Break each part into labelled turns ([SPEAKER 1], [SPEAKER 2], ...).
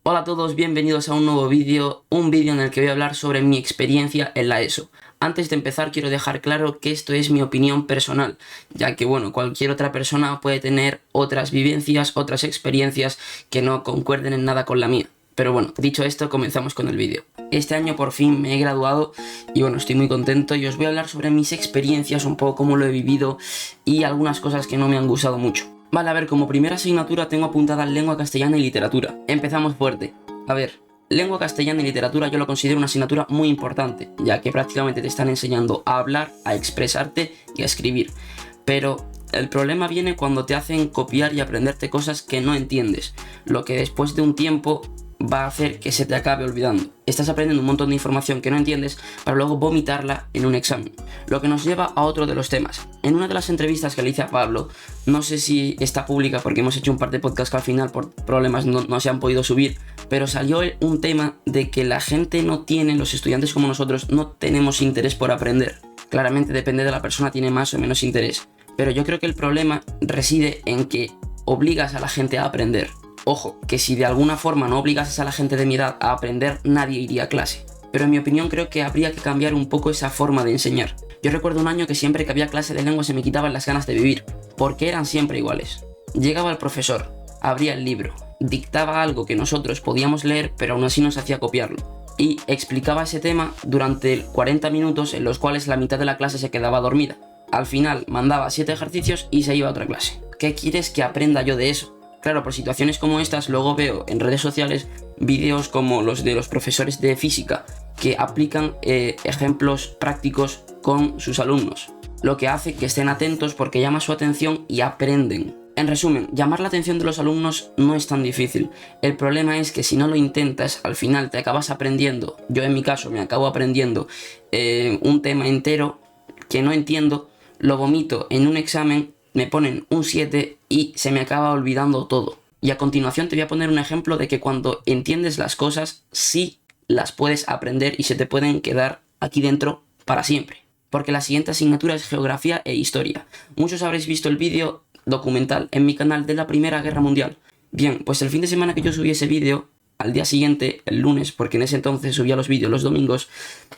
[SPEAKER 1] Hola a todos, bienvenidos a un nuevo vídeo, un vídeo en el que voy a hablar sobre mi experiencia en la ESO. Antes de empezar quiero dejar claro que esto es mi opinión personal, ya que cualquier otra persona puede tener otras vivencias, otras experiencias que no concuerden en nada con la mía. Pero bueno, dicho esto, comenzamos con el vídeo. Este año por fin me he graduado y estoy muy contento y os voy a hablar sobre mis experiencias, un poco cómo lo he vivido y algunas cosas que no me han gustado mucho. Vale, a ver, como primera asignatura tengo apuntada lengua castellana y literatura. Empezamos fuerte. A ver, lengua castellana y literatura yo lo considero una asignatura muy importante, ya que prácticamente te están enseñando a hablar, a expresarte y a escribir. Pero el problema viene cuando te hacen copiar y aprenderte cosas que no entiendes, lo que después de un tiempo va a hacer que se te acabe olvidando. Estás aprendiendo un montón de información que no entiendes para luego vomitarla en un examen. Lo que nos lleva a otro de los temas. En una de las entrevistas que le hice a Pablo, no sé si está pública porque hemos hecho un par de podcasts que al final por problemas no se han podido subir, pero salió un tema de que la gente no tiene, los estudiantes como nosotros, no tenemos interés por aprender. Claramente depende de la persona, tiene más o menos interés. Pero yo creo que el problema reside en que obligas a la gente a aprender. Ojo, que si de alguna forma no obligases a la gente de mi edad a aprender, nadie iría a clase. Pero en mi opinión creo que habría que cambiar un poco esa forma de enseñar. Yo recuerdo un año que siempre que había clase de lengua se me quitaban las ganas de vivir, porque eran siempre iguales. Llegaba el profesor, abría el libro, dictaba algo que nosotros podíamos leer, pero aún así nos hacía copiarlo. Y explicaba ese tema durante 40 minutos en los cuales la mitad de la clase se quedaba dormida. Al final mandaba 7 ejercicios y se iba a otra clase. ¿Qué quieres que aprenda yo de eso? Claro, por situaciones como estas luego veo en redes sociales vídeos como los de los profesores de física que aplican ejemplos prácticos con sus alumnos, lo que hace que estén atentos porque llama su atención y aprenden. En resumen, llamar la atención de los alumnos no es tan difícil. El problema es que si no lo intentas, al final te acabas aprendiendo. Yo en mi caso me acabo aprendiendo un tema entero que no entiendo, lo vomito en un examen, me ponen un 7 y se me acaba olvidando todo. Y a continuación te voy a poner un ejemplo de que cuando entiendes las cosas, sí las puedes aprender y se te pueden quedar aquí dentro para siempre. Porque la siguiente asignatura es geografía e historia. Muchos habréis visto el vídeo documental en mi canal de la Primera Guerra Mundial. Bien, pues el fin de semana que yo subí ese vídeo, al día siguiente, el lunes, porque en ese entonces subía los vídeos los domingos,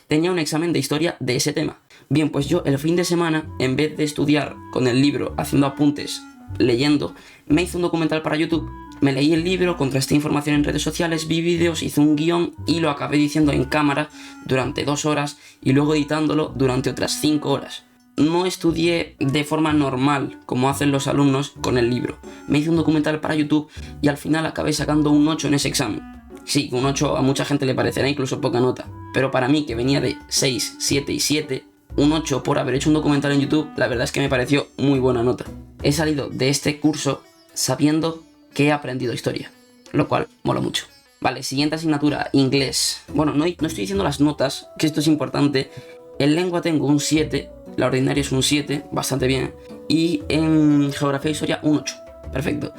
[SPEAKER 1] tenía un examen de historia de ese tema. Bien, pues yo el fin de semana, en vez de estudiar con el libro, haciendo apuntes, leyendo, me hice un documental para YouTube. Me leí el libro, contrasté información en redes sociales, vi vídeos, hice un guión y lo acabé diciendo en cámara durante 2 horas y luego editándolo durante otras 5 horas. No estudié de forma normal, como hacen los alumnos con el libro. Me hice un documental para YouTube y al final acabé sacando un 8 en ese examen. Sí, un 8 a mucha gente le parecerá incluso poca nota, pero para mí, que venía de 6, 7 y 7, un 8 por haber hecho un documental en YouTube, la verdad es que me pareció muy buena nota. He salido de este curso sabiendo que he aprendido historia, lo cual mola mucho. Vale, siguiente asignatura, inglés. No estoy diciendo las notas, que esto es importante. En lengua tengo un 7, la ordinaria es un 7, bastante bien. Y en geografía e historia un 8, perfecto.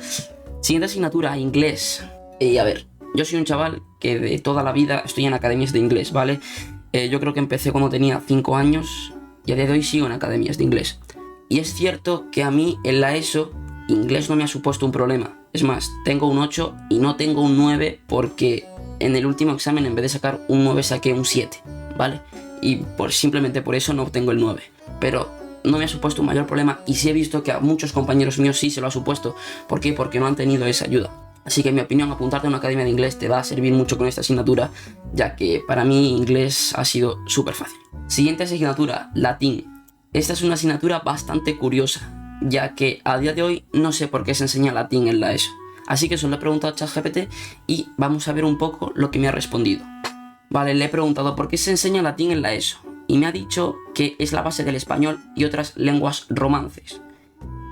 [SPEAKER 1] Siguiente asignatura, inglés. A ver, yo soy un chaval que de toda la vida estoy en academias de inglés, ¿vale? Yo creo que empecé cuando tenía 5 años y a día de hoy sigo en academias de inglés. Y es cierto que a mí en la ESO inglés no me ha supuesto un problema. Es más, tengo un 8 y no tengo un 9 porque en el último examen en vez de sacar un 9 saqué un 7, ¿vale? Y simplemente por eso no obtengo el 9. Pero no me ha supuesto un mayor problema y sí he visto que a muchos compañeros míos sí se lo ha supuesto. ¿Por qué? Porque no han tenido esa ayuda. Así que en mi opinión, apuntarte a una academia de inglés te va a servir mucho con esta asignatura, ya que para mí inglés ha sido súper fácil. Siguiente asignatura, latín. Esta es una asignatura bastante curiosa, ya que a día de hoy no sé por qué se enseña latín en la ESO. Así que se lo he preguntado a ChatGPT y vamos a ver un poco lo que me ha respondido. Vale, le he preguntado por qué se enseña latín en la ESO y me ha dicho que es la base del español y otras lenguas romances.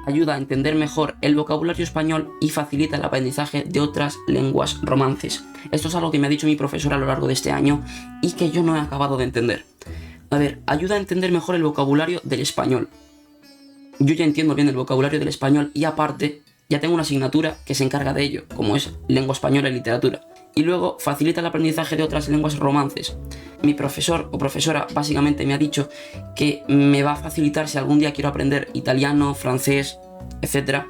[SPEAKER 1] Ayuda a entender mejor el vocabulario español y facilita el aprendizaje de otras lenguas romances. Esto es algo que me ha dicho mi profesor a lo largo de este año y que yo no he acabado de entender. A ver, ayuda a entender mejor el vocabulario del español. Yo ya entiendo bien el vocabulario del español y aparte ya tengo una asignatura que se encarga de ello, como es lengua española y literatura. Y luego facilita el aprendizaje de otras lenguas romances. Mi profesor o profesora básicamente me ha dicho que me va a facilitar si algún día quiero aprender italiano, francés, etc.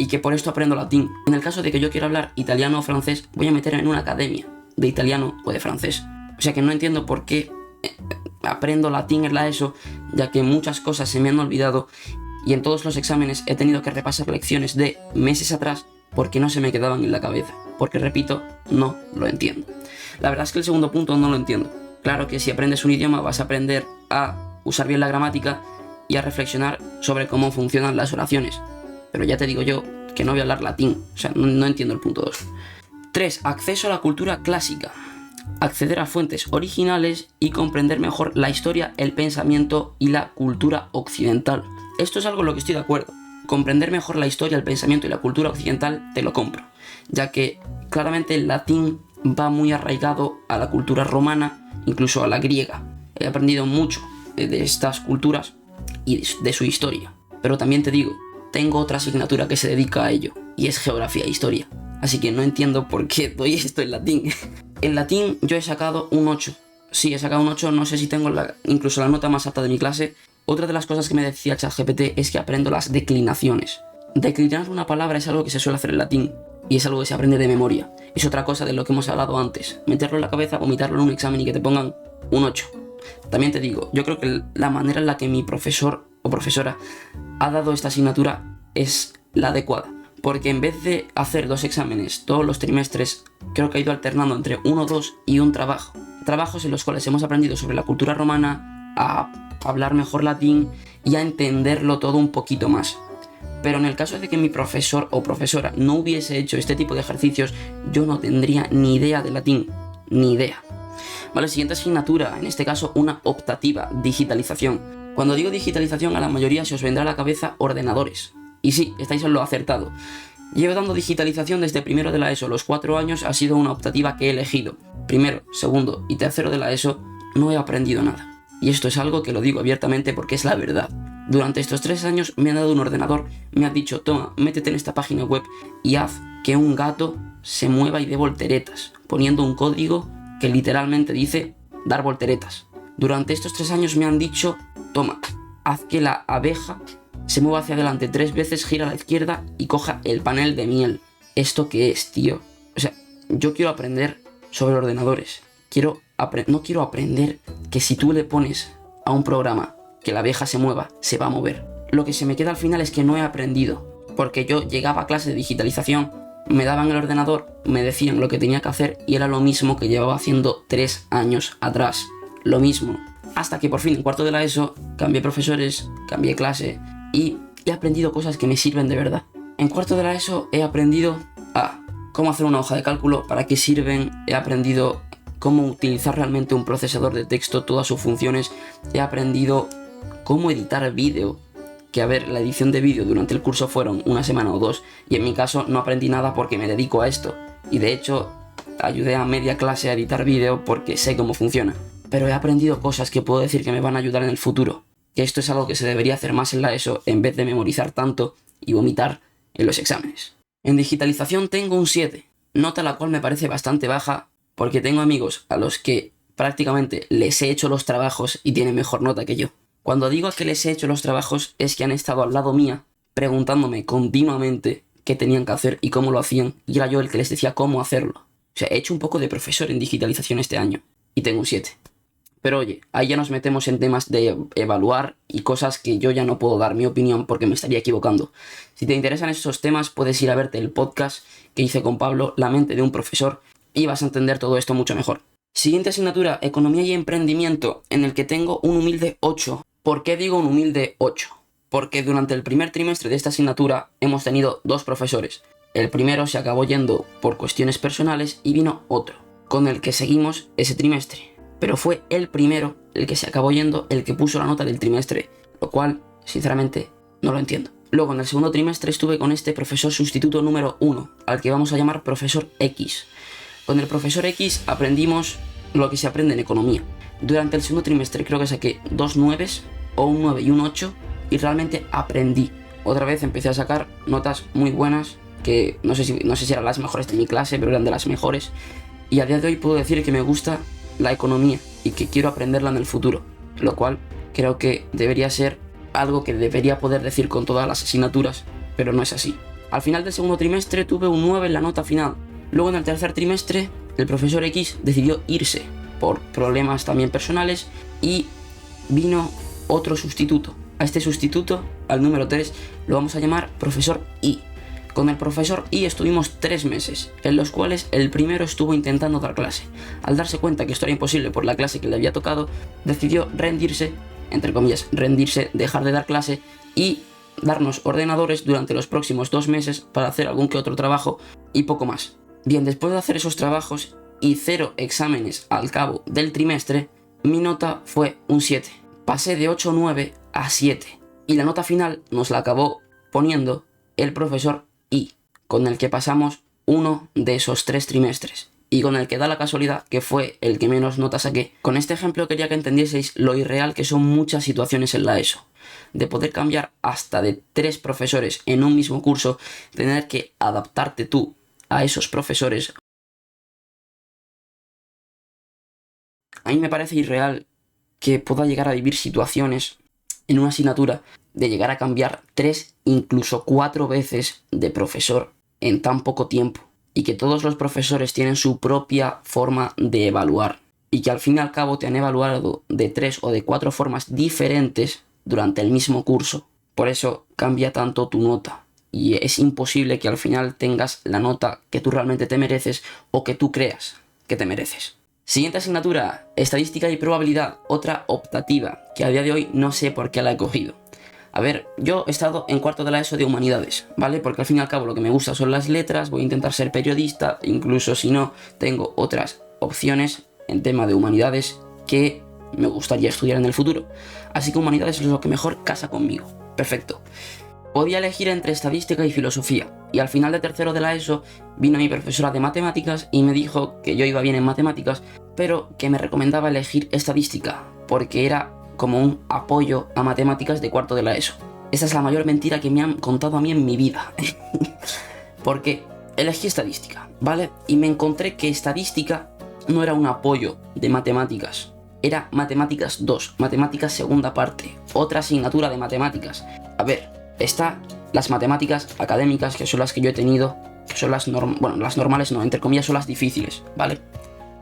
[SPEAKER 1] y que por esto aprendo latín. En el caso de que yo quiera hablar italiano o francés, voy a meterme en una academia de italiano o de francés. O sea que no entiendo por qué aprendo latín en la ESO, ya que muchas cosas se me han olvidado y en todos los exámenes he tenido que repasar lecciones de meses atrás porque no se me quedaban en la cabeza. Porque, repito, no lo entiendo. La verdad es que el segundo punto no lo entiendo. Claro que si aprendes un idioma vas a aprender a usar bien la gramática y a reflexionar sobre cómo funcionan las oraciones. Pero ya te digo yo que no voy a hablar latín, o sea, no entiendo el punto 2. 3. Acceso a la cultura clásica. Acceder a fuentes originales y comprender mejor la historia, el pensamiento y la cultura occidental. Esto es algo en lo que estoy de acuerdo. Comprender mejor la historia, el pensamiento y la cultura occidental te lo compro, ya que claramente el latín va muy arraigado a la cultura romana, incluso a la griega. He aprendido mucho de estas culturas y de su historia. Pero también te digo, tengo otra asignatura que se dedica a ello, y es geografía e historia. Así que no entiendo por qué doy esto en latín. En latín yo he sacado un 8. Sí, he sacado un 8, no sé si tengo incluso la nota más alta de mi clase. Otra de las cosas que me decía ChatGPT es que aprendo las declinaciones. Declinar una palabra es algo que se suele hacer en latín, y es algo que se aprende de memoria. Es otra cosa de lo que hemos hablado antes. Meterlo en la cabeza, vomitarlo en un examen y que te pongan un 8. También te digo, yo creo que la manera en la que mi profesor o profesora ha dado esta asignatura es la adecuada. Porque en vez de hacer 2 exámenes todos los trimestres, creo que ha ido alternando entre 1, 2 y un trabajo. Trabajos en los cuales hemos aprendido sobre la cultura romana, a hablar mejor latín y a entenderlo todo un poquito más. Pero en el caso de que mi profesor o profesora no hubiese hecho este tipo de ejercicios, yo no tendría ni idea de latín, ni idea. Vale, siguiente asignatura, en este caso una optativa, digitalización. Cuando digo digitalización, a la mayoría se os vendrá a la cabeza ordenadores. Y sí, estáis en lo acertado. Llevo dando digitalización desde primero de la ESO. Los 4 años ha sido una optativa que he elegido. Primero, segundo y tercero de la ESO no he aprendido nada. Y esto es algo que lo digo abiertamente porque es la verdad. Durante estos 3 años me han dado un ordenador, me han dicho, toma, métete en esta página web y haz que un gato se mueva y dé volteretas, poniendo un código que literalmente dice dar volteretas. Durante estos 3 años me han dicho, toma, haz que la abeja se mueva hacia adelante 3 veces, gira a la izquierda y coja el panel de miel. ¿Esto qué es, tío? O sea, yo quiero aprender sobre ordenadores. No quiero aprender que si tú le pones a un programa que la abeja se mueva, se va a mover. Lo que se me queda al final es que no he aprendido. Porque yo llegaba a clase de digitalización, me daban el ordenador, me decían lo que tenía que hacer y era lo mismo que llevaba haciendo 3 años atrás. Lo mismo. Hasta que por fin en cuarto de la ESO cambié profesores, cambié clase y he aprendido cosas que me sirven de verdad. En cuarto de la ESO he aprendido a cómo hacer una hoja de cálculo, para qué sirven, he aprendido cómo utilizar realmente un procesador de texto, todas sus funciones, he aprendido cómo editar vídeo, que a ver, la edición de vídeo durante el curso fueron 1 semana o 2 y en mi caso no aprendí nada porque me dedico a esto y de hecho ayudé a media clase a editar vídeo porque sé cómo funciona. Pero he aprendido cosas que puedo decir que me van a ayudar en el futuro. Que esto es algo que se debería hacer más en la ESO en vez de memorizar tanto y vomitar en los exámenes. En digitalización tengo un 7, nota la cual me parece bastante baja porque tengo amigos a los que prácticamente les he hecho los trabajos y tienen mejor nota que yo. Cuando digo que les he hecho los trabajos es que han estado al lado mía preguntándome continuamente qué tenían que hacer y cómo lo hacían y era yo el que les decía cómo hacerlo. O sea, he hecho un poco de profesor en digitalización este año y tengo un 7. Pero oye, ahí ya nos metemos en temas de evaluar y cosas que yo ya no puedo dar mi opinión porque me estaría equivocando. Si te interesan esos temas, puedes ir a verte el podcast que hice con Pablo, La mente de un profesor, y vas a entender todo esto mucho mejor. Siguiente asignatura, Economía y Emprendimiento, en el que tengo un humilde 8. ¿Por qué digo un humilde 8? Porque durante el primer trimestre de esta asignatura hemos tenido 2 profesores. El primero se acabó yendo por cuestiones personales y vino otro, con el que seguimos ese trimestre. Pero fue el primero el que se acabó yendo, el que puso la nota del trimestre, lo cual, sinceramente, no lo entiendo. Luego, en el segundo trimestre estuve con este profesor sustituto número 1, al que vamos a llamar profesor X. Con el profesor X aprendimos lo que se aprende en economía. Durante el segundo trimestre creo que saqué 2 9s, o un 9 y un 8, y realmente aprendí. Otra vez empecé a sacar notas muy buenas, que no sé si eran las mejores de mi clase, pero eran de las mejores. Y a día de hoy puedo decir que me gusta la economía y que quiero aprenderla en el futuro, lo cual creo que debería ser algo que debería poder decir con todas las asignaturas, pero no es así. Al final del segundo trimestre tuve un 9 en la nota final. Luego en el tercer trimestre el profesor X decidió irse por problemas también personales y vino otro sustituto. A este sustituto, al número 3, lo vamos a llamar profesor Y. Con el profesor Y estuvimos 3 meses, en los cuales el primero estuvo intentando dar clase. Al darse cuenta que esto era imposible por la clase que le había tocado, decidió rendirse, entre comillas, rendirse, dejar de dar clase y darnos ordenadores durante los próximos 2 meses para hacer algún que otro trabajo y poco más. Bien, después de hacer esos trabajos y 0 exámenes al cabo del trimestre, mi nota fue un 7. Pasé de 8,9 a 7 y la nota final nos la acabó poniendo el profesor Y, con el que pasamos uno de esos 3 trimestres y con el que da la casualidad que fue el que menos nota saqué. Con este ejemplo quería que entendieseis lo irreal que son muchas situaciones en la ESO. De poder cambiar hasta de 3 profesores en un mismo curso, tener que adaptarte tú a esos profesores. A mí me parece irreal que pueda llegar a vivir situaciones en una asignatura de llegar a cambiar 3, incluso 4 veces de profesor en tan poco tiempo, y que todos los profesores tienen su propia forma de evaluar y que al fin y al cabo te han evaluado de 3 o de 4 formas diferentes durante el mismo curso. Por eso cambia tanto tu nota y es imposible que al final tengas la nota que tú realmente te mereces o que tú creas que te mereces. Siguiente asignatura, estadística y probabilidad, otra optativa, que a día de hoy no sé por qué la he cogido. A ver, yo he estado en cuarto de la ESO de humanidades, ¿vale? Porque al fin y al cabo lo que me gusta son las letras, voy a intentar ser periodista, incluso si no, tengo otras opciones en tema de humanidades que me gustaría estudiar en el futuro. Así que humanidades es lo que mejor casa conmigo. Perfecto. Podía elegir entre estadística y filosofía, y al final de tercero de la ESO vino mi profesora de matemáticas y me dijo que yo iba bien en matemáticas, pero que me recomendaba elegir estadística, porque era como un apoyo a matemáticas de cuarto de la ESO. Esa es la mayor mentira que me han contado a mí en mi vida. Porque elegí estadística, ¿vale? Y me encontré que estadística no era un apoyo de matemáticas, era matemáticas 2, matemáticas segunda parte, otra asignatura de matemáticas. A ver, está las matemáticas académicas, que son las que yo he tenido, que son las normales no, entre comillas son las difíciles, ¿vale?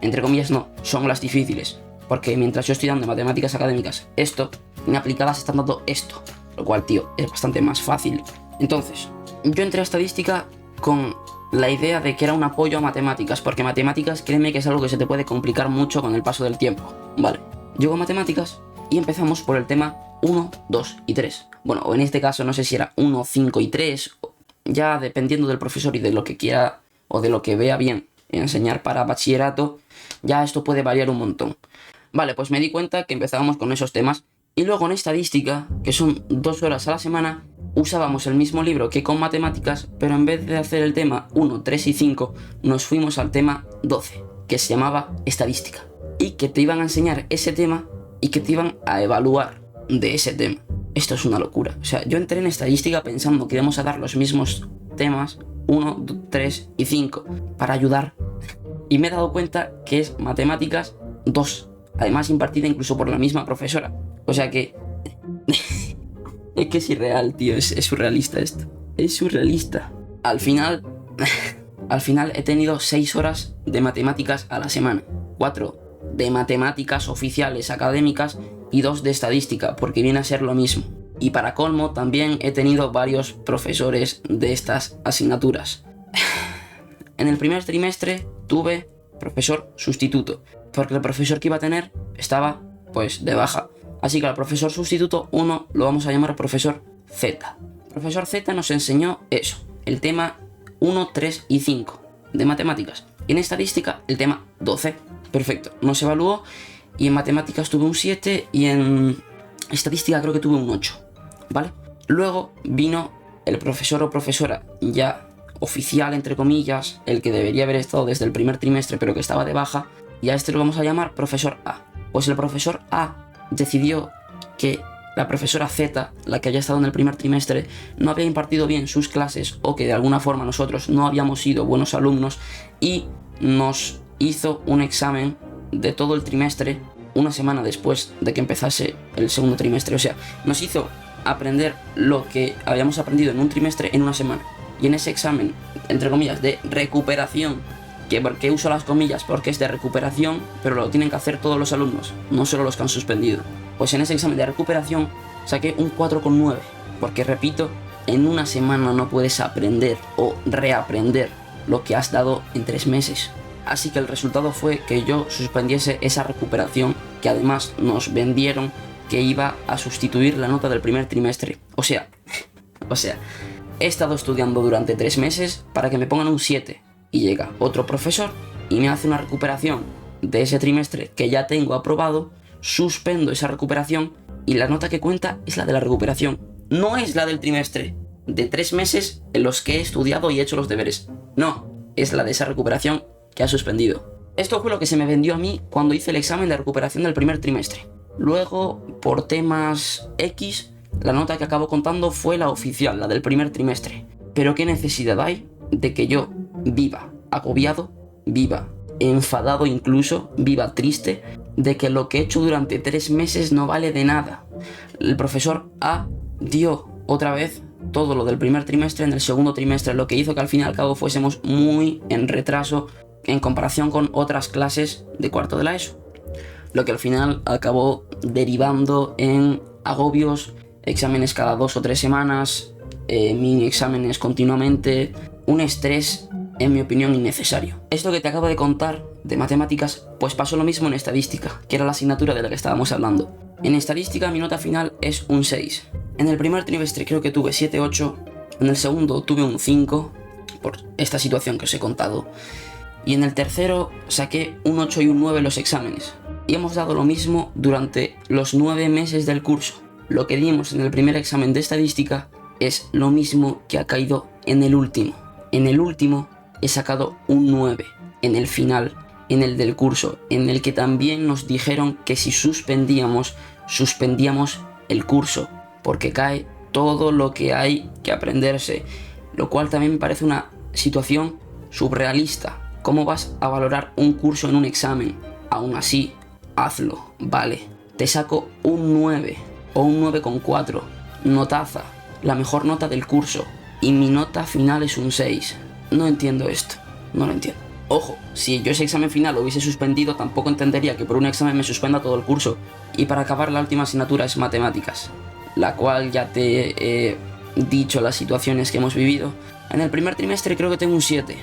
[SPEAKER 1] Entre comillas no, son las difíciles. Porque mientras yo estoy dando matemáticas académicas esto, en aplicadas están dando esto. Lo cual, tío, es bastante más fácil. Entonces, yo entré a estadística con la idea de que era un apoyo a matemáticas. Porque matemáticas, créeme que es algo que se te puede complicar mucho con el paso del tiempo. Vale, llego a matemáticas y empezamos por el tema 1, 2 y 3. Bueno, o en este caso no sé si era 1, 5 y 3. Ya dependiendo del profesor y de lo que quiera o de lo que vea bien enseñar para bachillerato, ya esto puede variar un montón. Vale, pues me di cuenta que empezábamos con esos temas y luego en estadística, que son 2 horas a la semana, usábamos el mismo libro que con matemáticas, pero en vez de hacer el tema 1, 3 y 5, nos fuimos al tema 12, que se llamaba estadística, y que te iban a enseñar ese tema y que te iban a evaluar de ese tema. Esto es una locura. O sea, yo entré en estadística pensando que íbamos a dar los mismos temas 1, 3 y 5 para ayudar, y me he dado cuenta que es matemáticas 2. Además impartida incluso por la misma profesora. O sea que... es que es irreal, tío. Es surrealista esto. Es surrealista. Al final he tenido 6 horas de matemáticas a la semana. 4 de matemáticas oficiales académicas y 2 de estadística, porque viene a ser lo mismo. Y para colmo también he tenido varios profesores de estas asignaturas. En el primer trimestre tuve profesor sustituto, porque el profesor que iba a tener estaba, pues, de baja. Así que al profesor sustituto 1 lo vamos a llamar profesor Z. Profesor Z nos enseñó eso, el tema 1, 3 y 5 de matemáticas. Y en estadística el tema 12. Perfecto, nos evaluó y en matemáticas tuve un 7 y en estadística creo que tuve un 8, ¿vale? Luego vino el profesor o profesora ya oficial, entre comillas, el que debería haber estado desde el primer trimestre pero que estaba de baja, y a este lo vamos a llamar profesor A. Pues el profesor A decidió que la profesora Z, la que haya estado en el primer trimestre, no había impartido bien sus clases o que de alguna forma nosotros no habíamos sido buenos alumnos y nos hizo un examen de todo el trimestre una semana después de que empezase el segundo trimestre. O sea, nos hizo aprender lo que habíamos aprendido en un trimestre en una semana. Y en ese examen, entre comillas, de recuperación, que ¿por qué uso las comillas? Porque es de recuperación, pero lo tienen que hacer todos los alumnos, no solo los que han suspendido. Pues en ese examen de recuperación saqué un 4,9, porque repito, en una semana no puedes aprender o reaprender lo que has dado en 3 meses. Así que el resultado fue que yo suspendiese esa recuperación, que además nos vendieron que iba a sustituir la nota del primer trimestre. O sea, he estado estudiando durante 3 meses para que me pongan un 7 y llega otro profesor y me hace una recuperación de ese trimestre que ya tengo aprobado, suspendo esa recuperación y la nota que cuenta es la de la recuperación, no es la del trimestre de 3 meses en los que he estudiado y he hecho los deberes. No, es la de esa recuperación que ha suspendido. Esto fue lo que se me vendió a mí cuando hice el examen de recuperación del primer trimestre. Luego, por temas X, la nota que acabo contando fue la oficial, la del primer trimestre. Pero ¿qué necesidad hay de que yo viva agobiado, viva enfadado incluso, viva triste, de que lo que he hecho durante 3 meses no vale de nada? El profesor A dio otra vez todo lo del primer trimestre en el segundo trimestre, lo que hizo que al fin y al cabo fuésemos muy en retraso en comparación con otras clases de cuarto de la ESO. Lo que al final acabó derivando en agobios, exámenes cada 2 o 3 semanas, mini exámenes continuamente, un estrés, en mi opinión, innecesario. Esto que te acabo de contar de matemáticas, pues pasó lo mismo en estadística, que era la asignatura de la que estábamos hablando. En estadística mi nota final es un 6. En el primer trimestre creo que tuve 7,8, en el segundo tuve un 5, por esta situación que os he contado, y en el tercero saqué un 8 y un 9 en los exámenes. Y hemos dado lo mismo durante los 9 meses del curso. Lo que dimos en el primer examen de estadística es lo mismo que ha caído en el último. En el último he sacado un 9, en el final, en el del curso, en el que también nos dijeron que si suspendíamos el curso, porque cae todo lo que hay que aprenderse, lo cual también me parece una situación surrealista. ¿Cómo vas a valorar un curso en un examen? Aún así, hazlo, vale. Te saco un 9 o un 9,4, notaza, la mejor nota del curso, y mi nota final es un 6. No entiendo esto, no lo entiendo. Ojo, si yo ese examen final lo hubiese suspendido, tampoco entendería que por un examen me suspenda todo el curso. Y para acabar, la última asignatura es matemáticas, la cual ya te he dicho las situaciones que hemos vivido. En el primer trimestre creo que tengo un 7,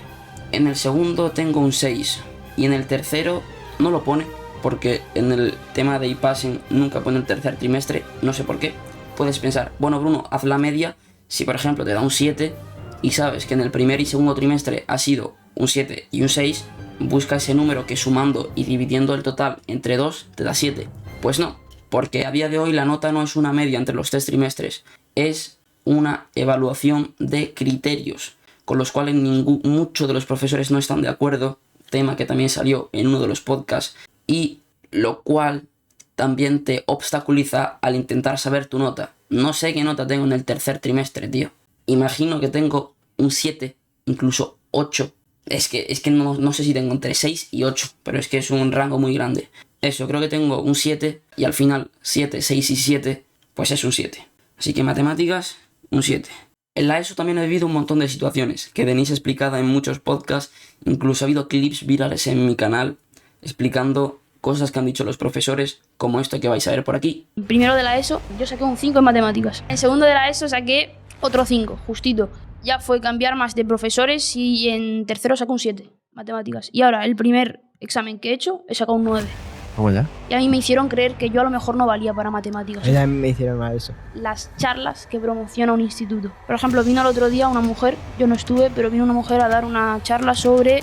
[SPEAKER 1] en el segundo tengo un 6 y en el tercero no lo pone, porque en el tema de iPassing nunca pone el tercer trimestre, no sé por qué. Puedes pensar, bueno Bruno, haz la media. Si por ejemplo te da un 7 y sabes que en el primer y segundo trimestre ha sido un 7 y un 6, busca ese número que sumando y dividiendo el total entre 2 te da 7. Pues no, porque a día de hoy la nota no es una media entre los 3 trimestres, es una evaluación de criterios, con los cuales muchos de los profesores no están de acuerdo, tema que también salió en uno de los podcasts, y lo cual también te obstaculiza al intentar saber tu nota. No sé qué nota tengo en el tercer trimestre, tío. Imagino que tengo un 7, incluso 8. Es que no sé si tengo entre 6 y 8, pero es que es un rango muy grande. Eso, creo que tengo un 7 y al final 7, 6 y 7, pues es un 7. Así que matemáticas, un 7. En la ESO también he vivido un montón de situaciones que tenéis explicada en muchos podcasts, incluso ha habido clips virales en mi canal explicando cosas que han dicho los profesores, como esto que vais a ver por aquí.
[SPEAKER 2] En primero de la ESO yo saqué un 5 en matemáticas. En segundo de la ESO saqué otro 5, justito. Ya fue cambiar más de profesores y en tercero saqué un 7, matemáticas. Y ahora, el primer examen que he hecho, he sacado un 9.
[SPEAKER 3] ¿Cómo ya?
[SPEAKER 2] Y a mí me hicieron creer que yo a lo mejor no valía para matemáticas.
[SPEAKER 3] Ellas me hicieron mal eso.
[SPEAKER 2] Las charlas que promociona un instituto. Por ejemplo, vino el otro día una mujer, yo no estuve, pero vino una mujer a dar una charla sobre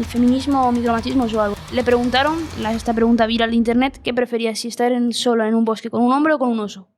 [SPEAKER 2] feminismo o micromachismos o algo. Le preguntaron, esta pregunta viral de internet, ¿qué prefería, si estar sola en un bosque con un hombre o con un oso?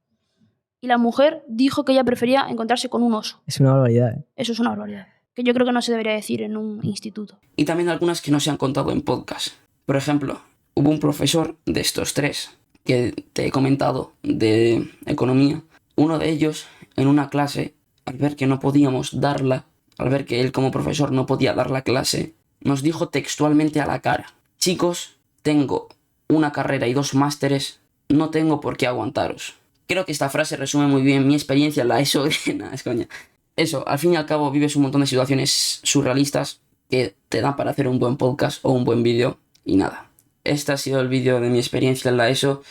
[SPEAKER 2] Y la mujer dijo que ella prefería encontrarse con un oso.
[SPEAKER 3] Es una barbaridad, ¿eh?
[SPEAKER 2] Eso es una barbaridad, que yo creo que no se debería decir en un instituto.
[SPEAKER 1] Y también algunas que no se han contado en podcast. Por ejemplo, hubo un profesor de estos 3 que te he comentado de economía. Uno de ellos, en una clase, al ver que no podíamos darla, al ver que él como profesor no podía dar la clase, nos dijo textualmente a la cara: chicos, tengo una carrera y 2 másteres, no tengo por qué aguantaros. Creo que esta frase resume muy bien mi experiencia en la ESO. Nah, es coña. eso, al fin y al cabo vives un montón de situaciones surrealistas que te dan para hacer un buen podcast o un buen vídeo. Y nada, este ha sido el vídeo de mi experiencia en la ESO.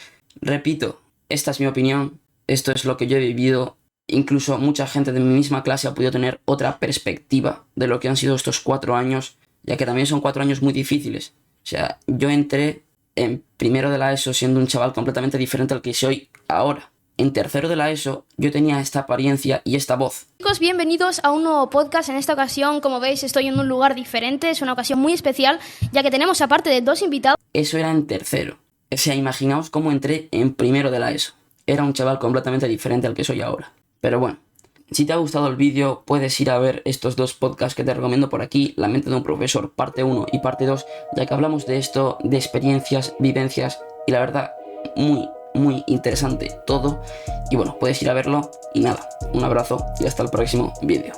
[SPEAKER 1] Repito, esta es mi opinión, esto es lo que yo he vivido. Incluso mucha gente de mi misma clase ha podido tener otra perspectiva de lo que han sido estos 4 años, ya que también son 4 años muy difíciles. O sea, yo entré en primero de la ESO siendo un chaval completamente diferente al que soy ahora. En tercero de la ESO yo tenía esta apariencia y esta voz.
[SPEAKER 2] Chicos, bienvenidos a un nuevo podcast. En esta ocasión, como veis, estoy en un lugar diferente. Es una ocasión muy especial, ya que tenemos aparte de 2 invitados.
[SPEAKER 1] Eso era en tercero. O sea, imaginaos cómo entré en primero de la ESO. Era un chaval completamente diferente al que soy ahora. Pero bueno, si te ha gustado el vídeo, puedes ir a ver estos 2 podcasts que te recomiendo por aquí, La mente de un profesor, parte 1 y parte 2, ya que hablamos de esto, de experiencias, vivencias, y la verdad, muy interesante todo. Y bueno, puedes ir a verlo, y nada, un abrazo y hasta el próximo vídeo.